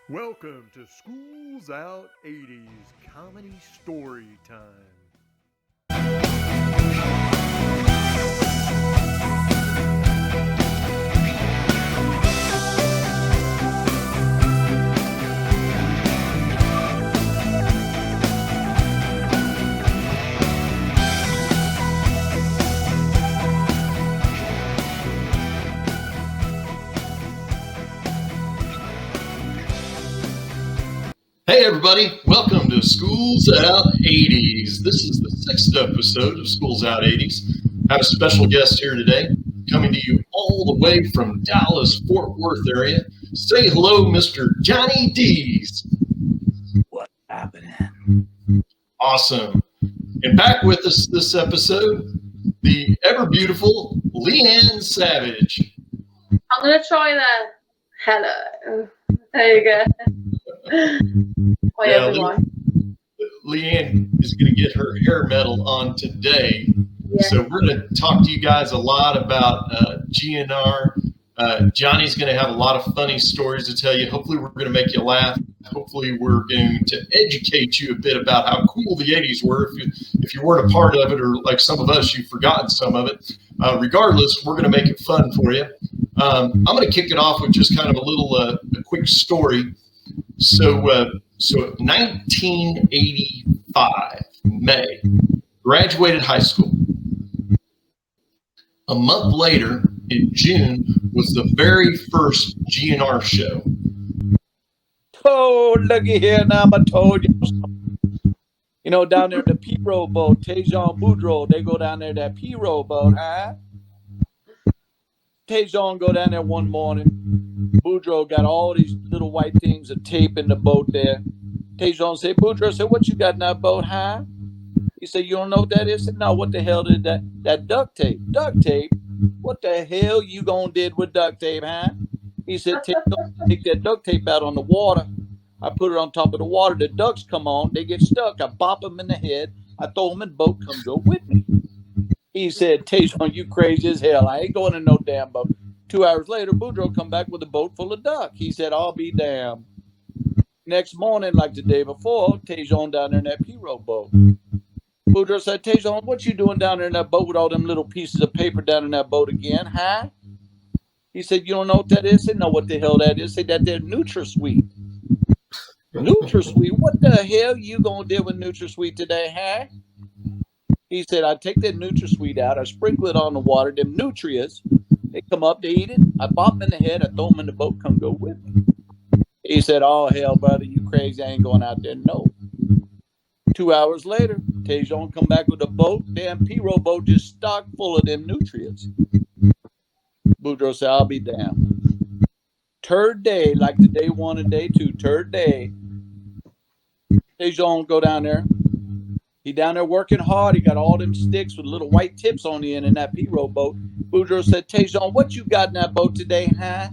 Welcome to School's Out 80's Comedy Story Time. Hey everybody, welcome to School's Out 80's. This is the 6th episode of School's Out 80's. I have a special guest here today, coming to you all the way from Dallas, Fort Worth area. Say hello, Mr. Johnny D's. What's happening? Awesome. And back with us this episode, the ever beautiful Leanne Savage. I'm going to try that. Hello. There you go. Hi, everyone. Leanne is going to get her hair metal on today. Yeah. So we're going to talk to you guys a lot about GnR. Johnny's going to have a lot of funny stories to tell you. Hopefully we're going to make you laugh. Hopefully we're going to educate you a bit about how cool the 80's were. If you weren't a part of it, or like some of us, you've forgotten some of it. Regardless, we're going to make it fun for you. I'm going to kick it off with just kind of a quick story. So 1985, May, graduated high school. A month later, in June, was the very first GnR show. Oh, looky here now, I told you. You know, down there at the P-Row boat, Tejon Boudreaux, they go down there, that P-Row boat, huh? Tejon go down there one morning. Boudreaux got all these little white things of tape in the boat there. Tejon said, Boudreaux said, what you got in that boat, huh? He said, you don't know what that is? I said, no, what the hell did that duct tape? Duct tape? What the hell you gonna did with duct tape, huh? He said, take that duct tape out on the water. I put it on top of the water. The ducks come on. They get stuck. I bop them in the head. I throw them in the boat. Come go with me. He said, Tejon, you crazy as hell. I ain't going in no damn boat. 2 hours later, Boudreaux come back with a boat full of duck. He said, I'll be damned. Next morning, like the day before, Tejon down there in that P-Row boat. Boudreaux said, Tejon, what you doing down there in that boat with all them little pieces of paper down in that boat again, huh? He said, you don't know what that is? I said, no, what the hell that is? I said, that there NutraSweet. NutraSweet? What the hell you gonna do with NutraSweet today, huh? He said, I take that NutraSweet out, I sprinkle it on the water, them nutrients, they come up, they eat it, I pop them in the head, I throw them in the boat, come go with me. He said, oh, hell, brother, you crazy, I ain't going out there, no. 2 hours later, Tejon come back with a boat, damn P-Row boat just stocked full of them nutrients. Boudreaux said, I'll be damned. Third day, like the day one and day two, third day, Tejon go down there. He down there working hard. He got all them sticks with little white tips on the end in that P-Row boat. Boudreaux said, Tejon, what you got in that boat today, huh?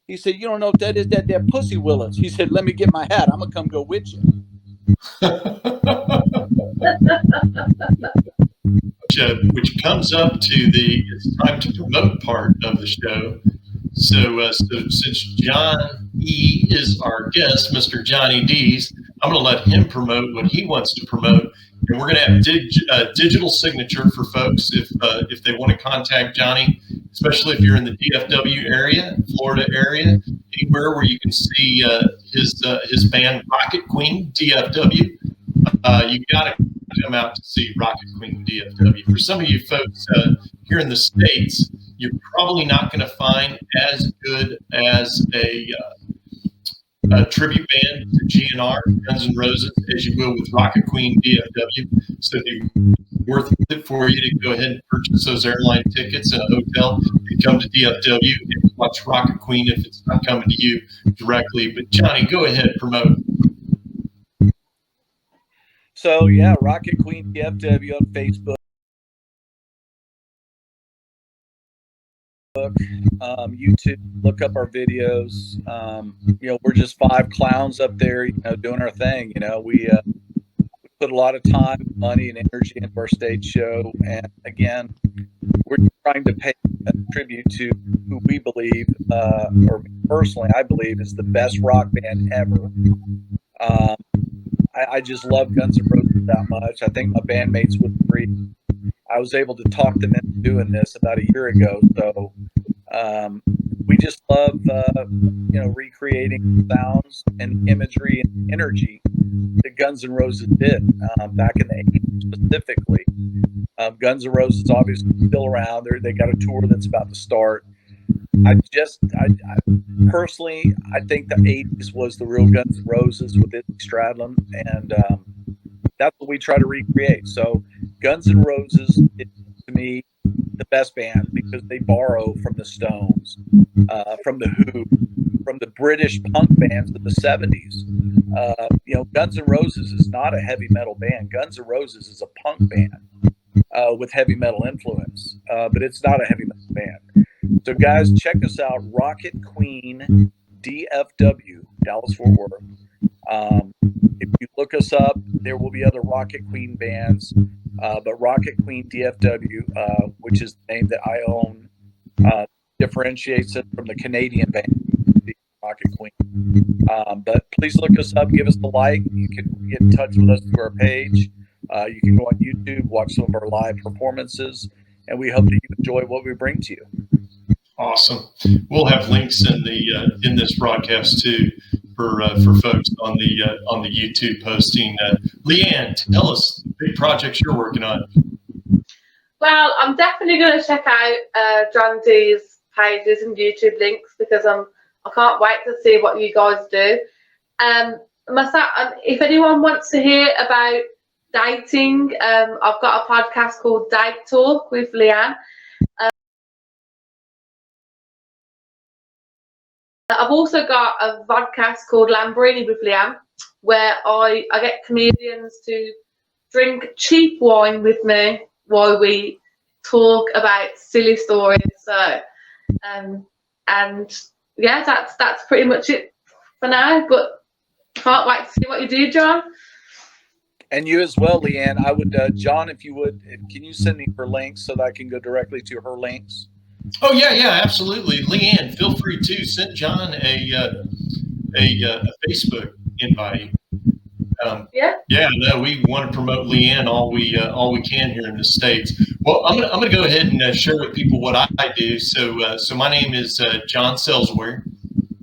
He said, you don't know what that is, that pussy willows. He said, let me get my hat. I'm going to come go with you. Which comes up to the it's time to promote part of the show. So since John E is our guest, Mr. Johnny D's, I'm going to let him promote what he wants to promote, and we're going to have digital signature for folks if they want to contact Johnny, especially if you're in the DFW area, Florida area, anywhere where you can see his band RocketQueenDFW. You got to come out to see RocketQueenDFW. For some of you folks here in the States, you're probably not going to find as good as a tribute band to GnR, Guns N' Roses, as you will with RocketQueenDFW. So it'd be worth it for you to go ahead and purchase those airline tickets and a hotel and come to DFW and watch Rocket Queen if it's not coming to you directly. But Johnny, go ahead and promote. So yeah, RocketQueenDFW on Facebook. YouTube, look up our videos. We're just five clowns up there, doing our thing. We put a lot of time, money, and energy into our stage show. And again, we're trying to pay a tribute to who we believe, or personally, I believe, is the best rock band ever. I just love Guns N' Roses that much. I think my bandmates would agree. I was able to talk them into doing this about a year ago. So we just love, recreating sounds and imagery and energy that Guns N' Roses did back in the 80s specifically. Guns N' Roses obviously still around. They got a tour that's about to start. I personally, I think the 80s was the real Guns N' Roses with Izzy Stradlin, and that's what we try to recreate. So Guns N' Roses is, to me, the best band because they borrow from the Stones, from the Who, from the British punk bands of the 70s. Guns N' Roses is not a heavy metal band. Guns N' Roses is a punk band with heavy metal influence, but it's not a heavy metal band. So, guys, check us out, Rocket Queen DFW, Dallas Fort Worth. If you look us up, there will be other Rocket Queen bands, but Rocket Queen DFW, which is the name that I own, differentiates it from the Canadian band, Rocket Queen. But please look us up, give us a like. You can get in touch with us through our page. You can go on YouTube, watch some of our live performances, and we hope that you enjoy what we bring to you. Awesome. We'll have links in this broadcast too for folks on the YouTube posting. Leanne, tell us the big projects you're working on. Well, I'm definitely going to check out John D's pages and YouTube links because I can't wait to see what you guys do. Myself, if anyone wants to hear about dating, I've got a podcast called Date Talk with Leanne. I've also got a podcast called Lambrini with Leanne, where I get comedians to drink cheap wine with me while we talk about silly stories. So, and yeah, that's pretty much it for now. But can't wait to see what you do, John. And you as well, Leanne. I would, John, if you would, can you send me her links so that I can go directly to her links? Oh yeah, absolutely. Leanne, feel free to send John a Facebook invite. No, we want to promote Leanne all we can here in the States. Well, I'm gonna go ahead and share with people what I do. So my name is John Salesware,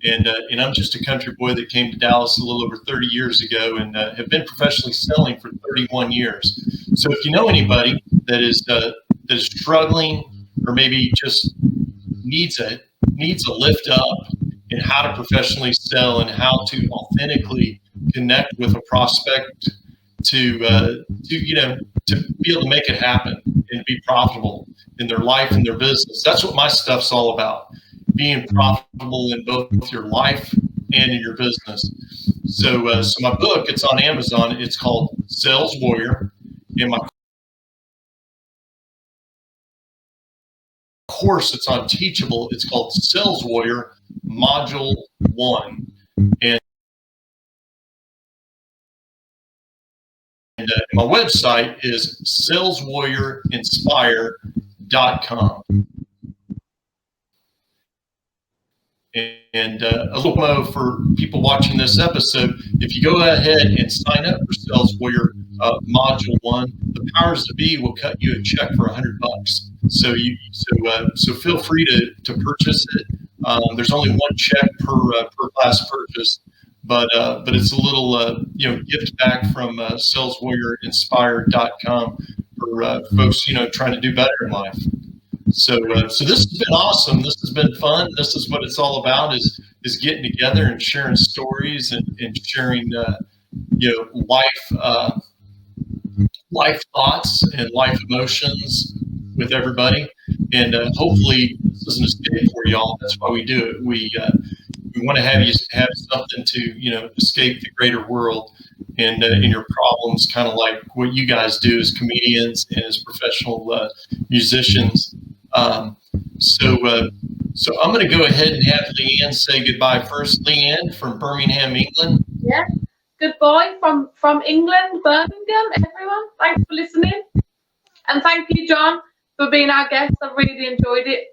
and I'm just a country boy that came to Dallas a little over 30 years ago, and have been professionally selling for 31 years. So if you know anybody that is struggling, or maybe just needs a lift up in how to professionally sell and how to authentically connect with a prospect to be able to make it happen and be profitable in their life and their business. That's what my stuff's all about, being profitable in both your life and in your business. So my book, it's on Amazon. It's called Sales Warrior, and my course, it's on Teachable. It's called Sales Warrior Module 1, and my website is saleswarriorinspire.com. And a little more for people watching this episode, if you go ahead and sign up for Sales Warrior Module 1, the powers that be will cut you a check for $100. So feel free to purchase it. There's only one check per class purchase, but it's a little gift back from saleswarriorinspire.com for folks trying to do better in life. So this has been awesome. This has been fun. This is what it's all about: is getting together and sharing stories and sharing life thoughts and life emotions with everybody. And hopefully this is an escape for y'all. That's why we do it. We want to have you have something to escape the greater world and in your problems, kind of like what you guys do as comedians and as professional musicians. So I'm going to go ahead and have Leanne say goodbye first. Leanne from Birmingham, England. Yeah. Goodbye from England, Birmingham, everyone. Thanks for listening. And thank you, John, for being our guest. I really enjoyed it.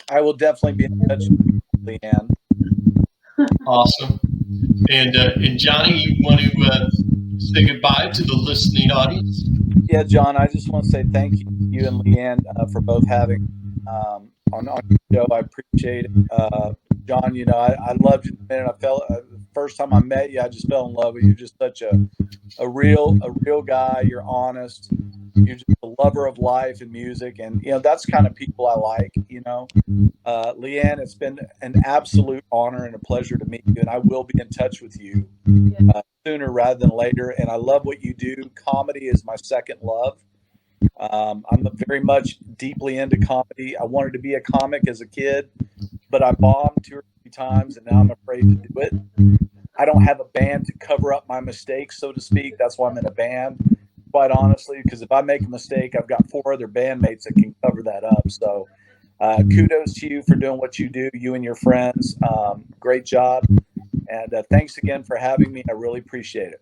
I will definitely be in touch with you, Leanne. Awesome. And Johnny, you want to say goodbye to the listening audience? Yeah, John, I just want to say thank you and Leanne for both having on the show. I appreciate it. John, you know, I loved you the minute I felt the first time I met you. I just fell in love with you. You're just such a real guy. You're honest. You're just a lover of life and music, and you know that's the kind of people I like. You know, Leanne, it's been an absolute honor and a pleasure to meet you, and I will be in touch with you sooner rather than later. And I love what you do. Comedy is my second love. I'm very much deeply into comedy. I wanted to be a comic as a kid, but I bombed 2 or 3 times, and now I'm afraid to do it. I don't have a band to cover up my mistakes, so to speak. That's why I'm in a band, quite honestly, because if I make a mistake, I've got 4 other bandmates that can cover that up. So kudos to you for doing what you do, you and your friends. Great job. And thanks again for having me. I really appreciate it.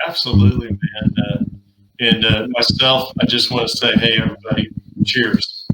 Absolutely, man. And myself, I just want to say, hey, everybody, cheers.